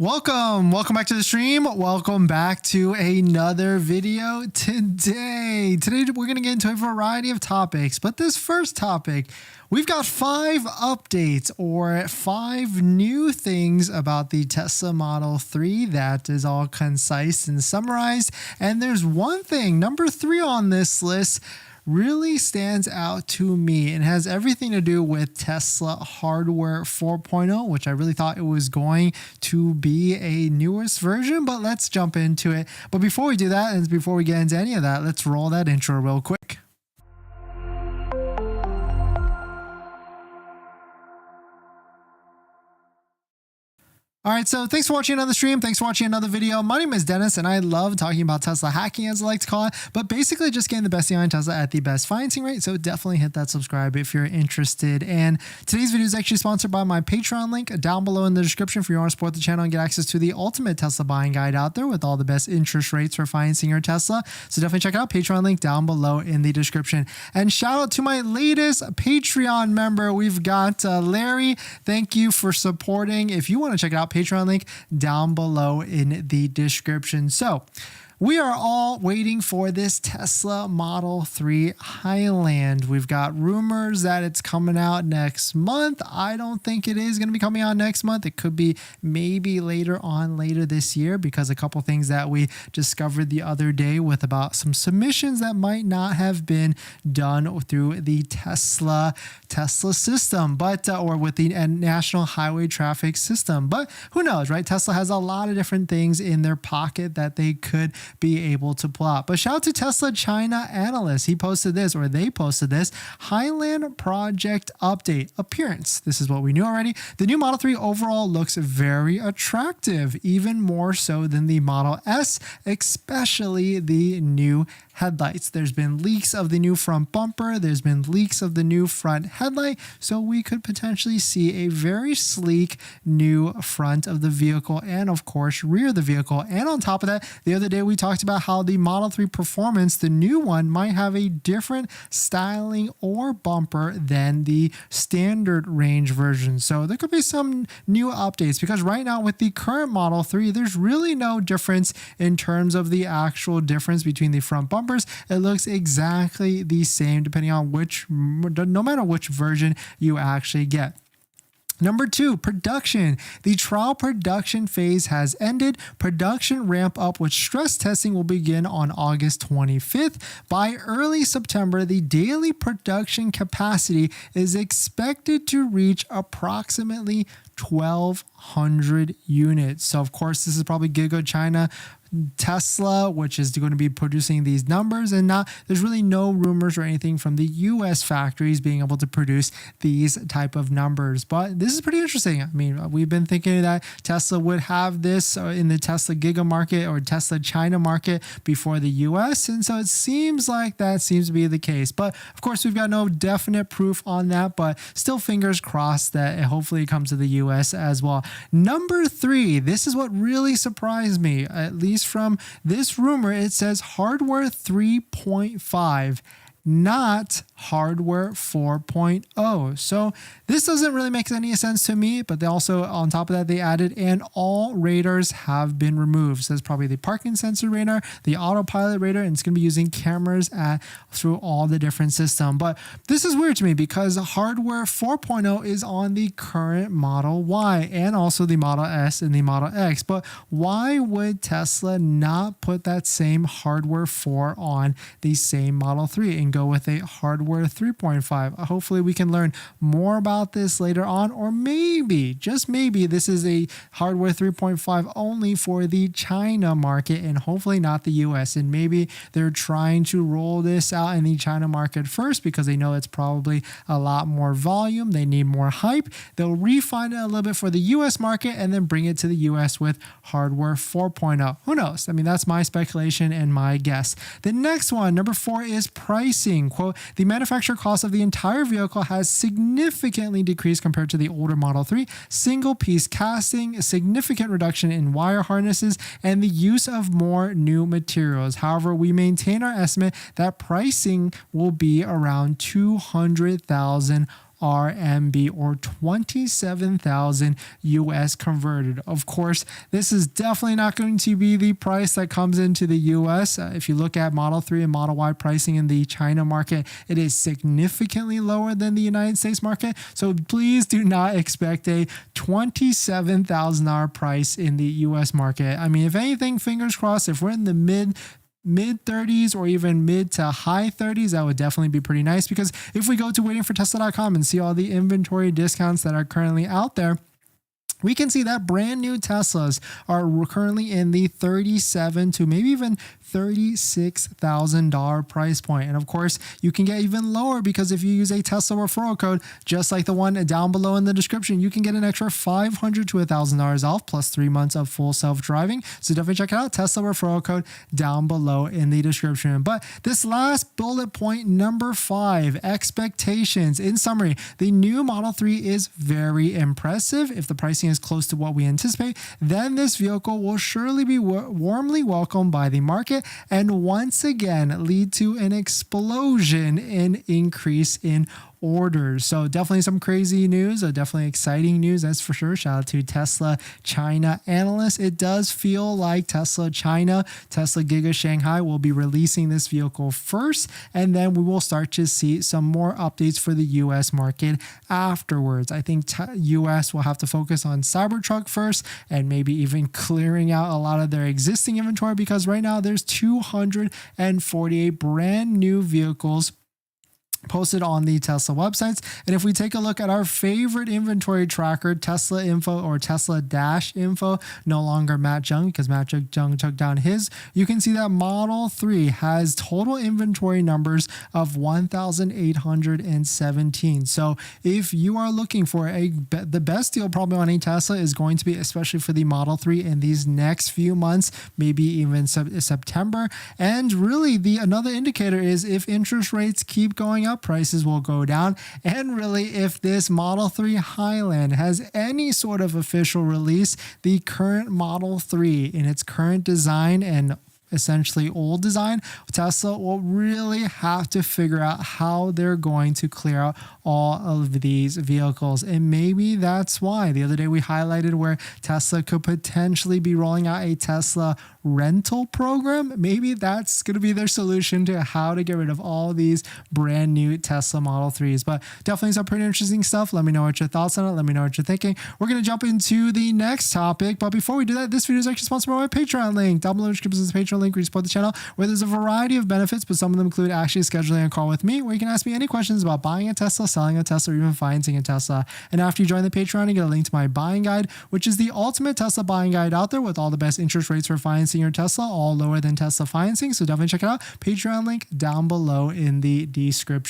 Welcome back to the stream. Welcome back to another video today. Today we're going to get into a variety of topics, but this first topic, we've got 5 updates or 5 new things about the Tesla Model 3 that is all concise and summarized. And there's one thing, number 3 on this list, really stands out to me and has everything to do with Tesla hardware 4.0, which I really thought it was going to be a newest version, but let's jump into it. But before we do that, and before we get into any of that, let's roll that intro real quick. All right, so thanks for watching another stream. Thanks for watching another video. My name is Dennis, and I love talking about Tesla hacking, as I like to call it, but basically just getting the best deal on Tesla at the best financing rate. So definitely hit that subscribe if you're interested. And today's video is actually sponsored by my Patreon link down below in the description if you want to support the channel and get access to the ultimate Tesla buying guide out there with all the best interest rates for financing your Tesla. So definitely check out Patreon link down below in the description. And shout out to my latest Patreon member. We've got Larry. Thank you for supporting. If you want to check it out, Patreon link down below in the description. So we are all waiting for this Tesla Model 3 Highland. We've got rumors that it's coming out next month. I don't think it is going to be coming out next month. It could be maybe later this year, because a couple things that we discovered the other day with about some submissions that might not have been done through the Tesla system, but or with the National Highway Traffic System. But who knows, right? Tesla has a lot of different things in their pocket that they could be able to pull out. But shout out to Tesla China analyst. He posted this, or they posted this, Highland project update appearance. This is what we knew already. The new Model 3 overall looks very attractive, even more so than the Model S, especially the new headlights. There's been leaks of the new front bumper. There's been leaks of the new front headlight. So we could potentially see a very sleek new front of the vehicle and, of course, rear of the vehicle. And on top of that, the other day we talked about how the Model 3 Performance, the new one, might have a different styling or bumper than the standard range version. So there could be some new updates, because right now with the current Model 3, there's really no difference in terms of the actual difference between the front bumper. It looks exactly the same depending on no matter which version you actually get. Number 2, production. The trial production phase has ended. Production ramp up with stress testing will begin on August 25th. By early September, the daily production capacity is expected to reach approximately 1,200 units. So of course, this is probably Giga China Tesla, which is going to be producing these numbers, and there's really no rumors or anything from the US factories being able to produce these type of numbers. But this is pretty interesting. I mean, we've been thinking that Tesla would have this in the Tesla Giga market or Tesla China market before the US, and so it seems like that seems to be the case. But of course, we've got no definite proof on that, but still fingers crossed that hopefully it comes to the US as well. Number 3, this is what really surprised me, at least from this rumor. It says hardware 3.5, not hardware 4.0. So this doesn't really make any sense to me, but they also, on top of that, they added, and all radars have been removed. So that's probably the parking sensor radar, the autopilot radar, and it's going to be using cameras through all the different systems. But this is weird to me, because hardware 4.0 is on the current Model Y and also the Model S and the Model X. But why would Tesla not put that same hardware 4 on the same Model 3 and go with a hardware 3.5? Hopefully we can learn more about this later on, or maybe, just maybe, this is a hardware 3.5 only for the China market and hopefully not the US. And maybe they're trying to roll this out in the China market first because they know it's probably a lot more volume. They need more hype. They'll refine it a little bit for the US market and then bring it to the US with hardware 4.0. Who knows? I mean, that's my speculation and my guess. The next one, number 4, is pricing. Quote, the manufacturer cost of the entire vehicle has significantly decreased compared to the older Model 3. Single piece casting, a significant reduction in wire harnesses, and the use of more new materials. However, we maintain our estimate that pricing will be around $200,000 RMB or 27,000 US converted. Of course, this is definitely not going to be the price that comes into the US. If you look at Model 3 and Model Y pricing in the China market, it is significantly lower than the United States market. So please do not expect a $27,000 price in the US market. I mean, if anything, fingers crossed, if we're in the mid 30s or even mid to high 30s, that would definitely be pretty nice, because if we go to waitingfortesla.com and see all the inventory discounts that are currently out there, we can see that brand new Teslas are currently in the $37,000 to maybe even $36,000 price point. And of course, you can get even lower, because if you use a Tesla referral code, just like the one down below in the description, you can get an extra $500 to $1,000 off plus 3 months of full self-driving. So definitely check it out. Tesla referral code down below in the description. But this last bullet point, number 5, expectations. In summary, the new Model 3 is very impressive. If the pricing is close to what we anticipate, then this vehicle will surely be warmly welcomed by the market and once again lead to an explosion in increase in orders. So definitely some crazy news, definitely exciting news, that's for sure. Shout out to Tesla China analysts. It does feel like Tesla China, Tesla Giga Shanghai will be releasing this vehicle first, and then we will start to see some more updates for the US market afterwards. I think US will have to focus on Cybertruck first, and maybe even clearing out a lot of their existing inventory, because right now there's 248 brand new vehicles posted on the Tesla websites. And if we take a look at our favorite inventory tracker, Tesla Info or Tesla Dash Info, no longer Matt Jung, because Matt Jung took down his, you can see that Model 3 has total inventory numbers of 1,817. So if you are looking for the best deal probably on a Tesla is going to be, especially for the Model 3 in these next few months, maybe even September. And really another indicator is if interest rates keep going up, prices will go down. And really, if this Model 3 Highland has any sort of official release, the current Model 3 in its current design and essentially old design, Tesla will really have to figure out how they're going to clear out all of these vehicles. And maybe that's why the other day we highlighted where Tesla could potentially be rolling out a Tesla rental program. Maybe that's going to be their solution to how to get rid of all these brand new Tesla Model 3s. But definitely some pretty interesting stuff. Let me know what your thoughts on it. Let me know what you're thinking. We're going to jump into the next topic. But before we do that, this video is actually sponsored by my Patreon link. Down below in the description is the Patreon link where you support the channel, where there's a variety of benefits, but some of them include actually scheduling a call with me where you can ask me any questions about buying a Tesla, selling a Tesla, or even financing a Tesla. And after you join the Patreon, you get a link to my buying guide, which is the ultimate Tesla buying guide out there with all the best interest rates for financing your Tesla, all lower than Tesla financing. So definitely check it out. Patreon link down below in the description.